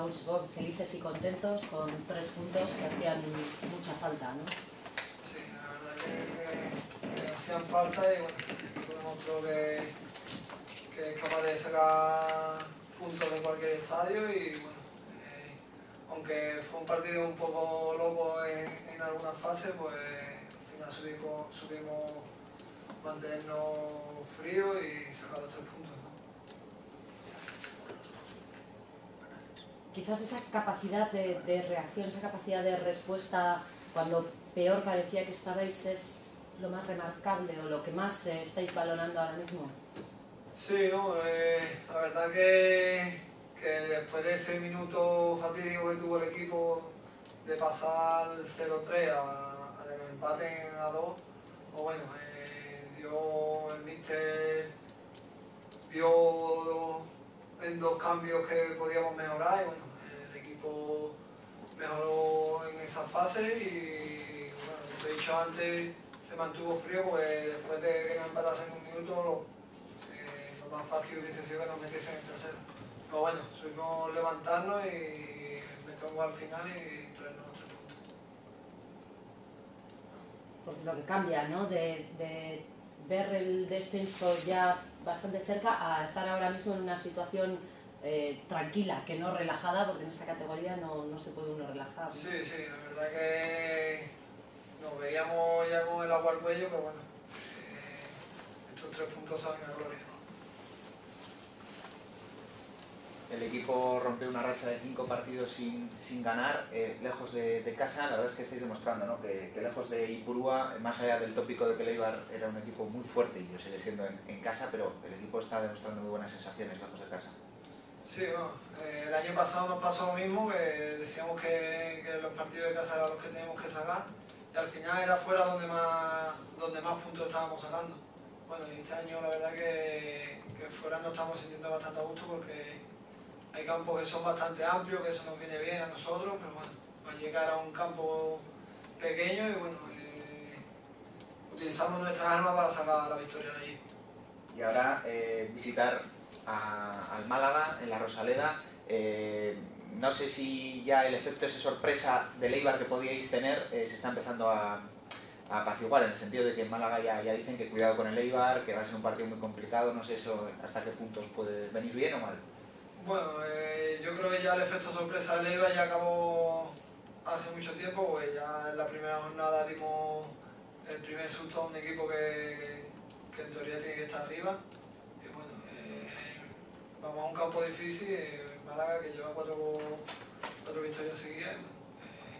Raúl, supongo que felices y contentos con 3 puntos que hacían mucha falta, ¿no? Sí, la verdad que hacían falta y bueno, el equipo demostró que es capaz de sacar puntos de cualquier estadio y bueno, aunque fue un partido un poco loco en algunas fases, pues al final supimos mantenernos fríos y sacar los 3 puntos, ¿no? Quizás esa capacidad de reacción, esa capacidad de respuesta cuando peor parecía que estabais es lo más remarcable o lo que más estáis valorando ahora mismo. Sí, no, la verdad que después de ese minuto fatídico que tuvo el equipo de pasar 0-3 a que nos empaten a 2, pues bueno, el míster vio en 2 cambios que podíamos mejorar y bueno, el equipo mejoró en esa fase y bueno, como te he dicho antes, se mantuvo frío porque después de que nos empatasen en un minuto lo más fácil hubiese sido que nos metiesen en tercero. Pero bueno, supimos levantarnos y meter un gol al final y traernos 3 puntos. Porque lo que cambia, ¿no? De ver el descenso ya bastante cerca a estar ahora mismo en una situación tranquila, que no relajada, porque en esta categoría no se puede uno relajar, ¿no? Sí, la verdad que nos veíamos ya con el agua al cuello, pero bueno, estos 3 puntos saben a gloria. El equipo rompió una racha de 5 partidos sin ganar, lejos de casa. La verdad es que estáis demostrando, ¿no? que lejos de Ipurúa, más allá del tópico de que el Eibar era un equipo muy fuerte y lo sigue siendo en casa, pero el equipo está demostrando muy buenas sensaciones lejos de casa. Sí, bueno, el año pasado nos pasó lo mismo, que decíamos que los partidos de casa eran los que teníamos que sacar y al final era fuera donde más puntos estábamos sacando. Bueno, y este año la verdad que fuera nos estamos sintiendo bastante a gusto porque hay campos que son bastante amplios, que eso nos viene bien a nosotros, pero bueno, va a llegar a un campo pequeño y bueno, utilizamos nuestras armas para sacar la victoria de allí. Y ahora visitar al Málaga en la Rosaleda. No sé si ya el efecto ese sorpresa del Eibar que podíais tener se está empezando a apaciguar, en el sentido de que en Málaga ya dicen que cuidado con el Eibar, que va a ser un partido muy complicado. No sé eso hasta qué puntos puede venir bien o mal. Bueno, yo creo que ya el efecto sorpresa del Eibar ya acabó hace mucho tiempo, pues ya en la primera jornada dimos el primer susto a un equipo que en teoría tiene que estar arriba. Y bueno, vamos a un campo difícil, Málaga, que lleva 4 victorias seguidas.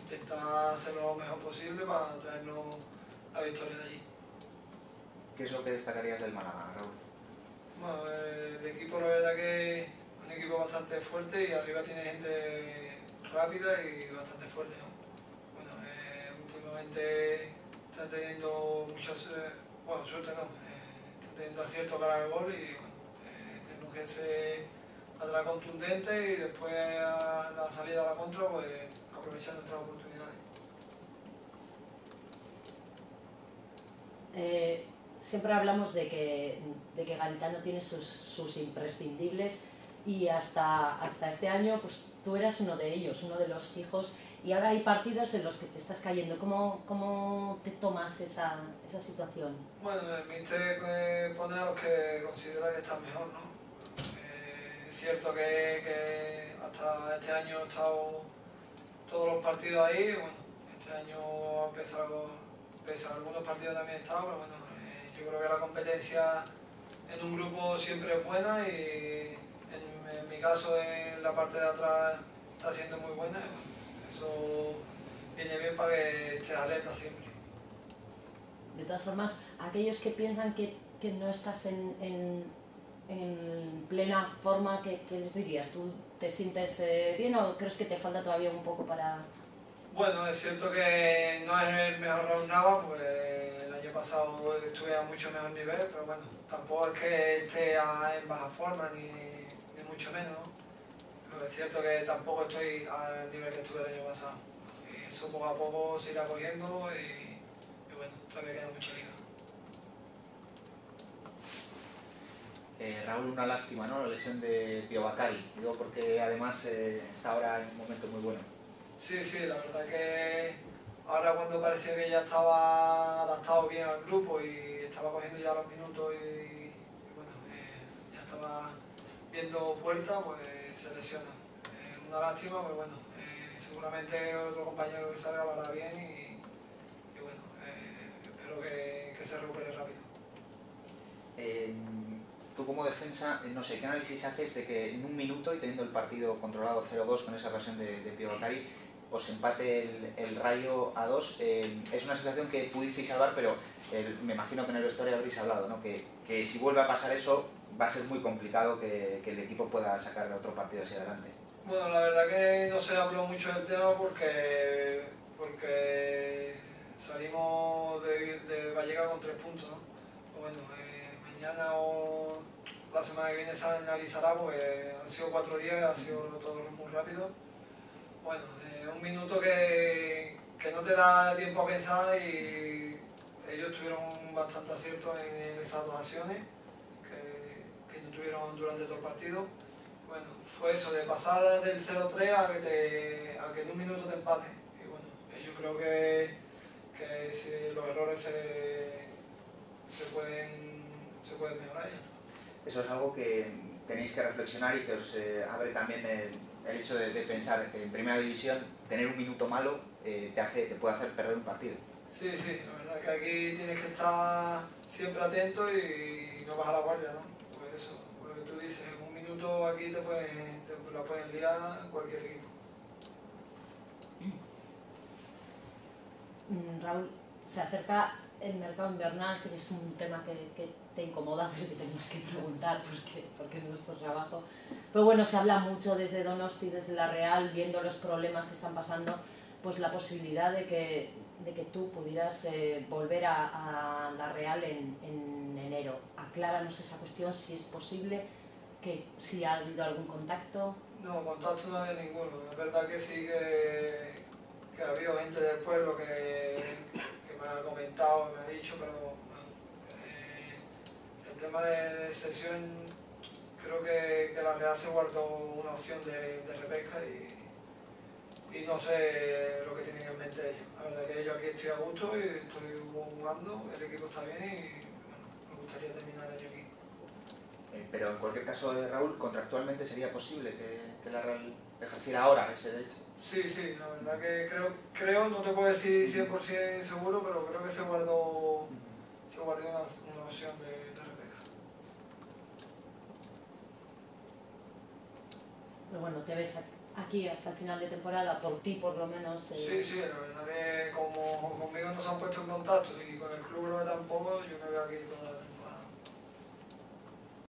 Intentar hacerlo lo mejor posible para traernos la victoria de allí. ¿Qué es lo que destacarías del Málaga, Raúl? Bueno, el equipo la verdad que es un equipo bastante fuerte y arriba tiene gente rápida y bastante fuerte, ¿no? Bueno, últimamente están teniendo mucha suerte no, están teniendo acierto cara al gol y bueno, tenemos que ser atrás contundentes y después a la salida a la contra pues aprovechar nuestras oportunidades. Siempre hablamos de que Garitano tiene sus imprescindibles y hasta este año pues tú eras uno de ellos, uno de los fijos, y ahora hay partidos en los que te estás cayendo. ¿Cómo te tomas esa situación? Bueno, el míster pone a los que considera que están mejor, ¿no? Es cierto que hasta este año he estado todos los partidos ahí, bueno, este año ha empezado, pese a algunos partidos también he estado, pero bueno, yo creo que la competencia en un grupo siempre es buena y en mi caso en la parte de atrás está siendo muy buena y bueno, eso viene bien para que estés alerta siempre. De todas formas, aquellos que piensan que no estás en plena forma, ¿qué les dirías? ¿Tú te sientes bien o crees que te falta todavía un poco para...? Bueno, es cierto que no es el mejor Raúl Nava, pues el año pasado estuve a mucho mejor nivel, pero bueno, tampoco es que esté en baja forma, ni mucho menos, ¿no? Pero es cierto que tampoco estoy al nivel que estuve el año pasado. Y eso poco a poco se irá cogiendo y bueno, todavía queda mucha liga. Raúl, una lástima, ¿no? La lesión de Pío Bakary, digo porque además está ahora en un momento muy bueno. Sí, la verdad que ahora cuando parecía que ya estaba adaptado bien al grupo y estaba cogiendo ya los minutos y bueno, ya estaba viendo puerta, pues se lesiona. Una lástima, pero bueno, seguramente otro compañero que salga lo hará bien y bueno, espero que se recupere rápido. Tú como defensa, no sé, ¿qué análisis haces de que en un minuto y teniendo el partido controlado 0-2 con esa ocasión de Pío Bakary, os empate el Rayo a 2? Es una sensación que pudisteis salvar, pero me imagino que en el vestuario habréis hablado, ¿no? Que si vuelve a pasar eso va a ser muy complicado que el equipo pueda sacar otro partido hacia adelante. Bueno, la verdad que no se habló mucho del tema porque salimos de Vallecas con 3 puntos, ¿no? Bueno, mañana o la semana que viene se analizará, pues han sido 4 días, ha sido todo muy rápido. Bueno, un minuto que no te da tiempo a pensar y ellos tuvieron bastante acierto en esas 2 acciones que no tuvieron durante todo el partido. Bueno, fue eso, de pasar del 0-3 a que en un minuto te empate. Y bueno, yo creo que si los errores se pueden mejorar y ya está. Eso es algo que tenéis que reflexionar y que os abre también el hecho de pensar que en primera división tener un minuto malo te puede hacer perder un partido. Sí, la verdad que aquí tienes que estar siempre atento y no bajar la guardia, ¿no? Pues eso, lo que tú dices, en un minuto aquí te la pueden liar cualquier equipo. Raúl, se acerca el mercado invernal, sé que es un tema que te incomoda, pero que tenemos que preguntar porque es nuestro trabajo. Pero bueno, se habla mucho desde Donosti, desde la Real, viendo los problemas que están pasando, pues la posibilidad de que tú pudieras volver a la Real en enero. Acláranos esa cuestión, si es posible, si ha habido algún contacto. No, contacto no había ninguno. Es verdad que sí que ha habido gente del pueblo que me ha comentado, me ha dicho, pero bueno, el tema de sesión, creo que la Real se guardó una opción de repesca y no sé lo que tienen en mente ellos. La verdad que yo aquí estoy a gusto y estoy jugando, el equipo está bien y bueno, me gustaría terminar el año aquí. Pero en cualquier caso, Raúl, contractualmente sería posible que la Real ejerciera ahora ese derecho. Sí, la verdad que creo, no te puedo decir 100% seguro, pero creo que se guardó una opción de repesca. Pero bueno, te ves aquí hasta el final de temporada, por ti por lo menos. Sí, la verdad que como conmigo no se han puesto en contacto y con el club tampoco, yo me veo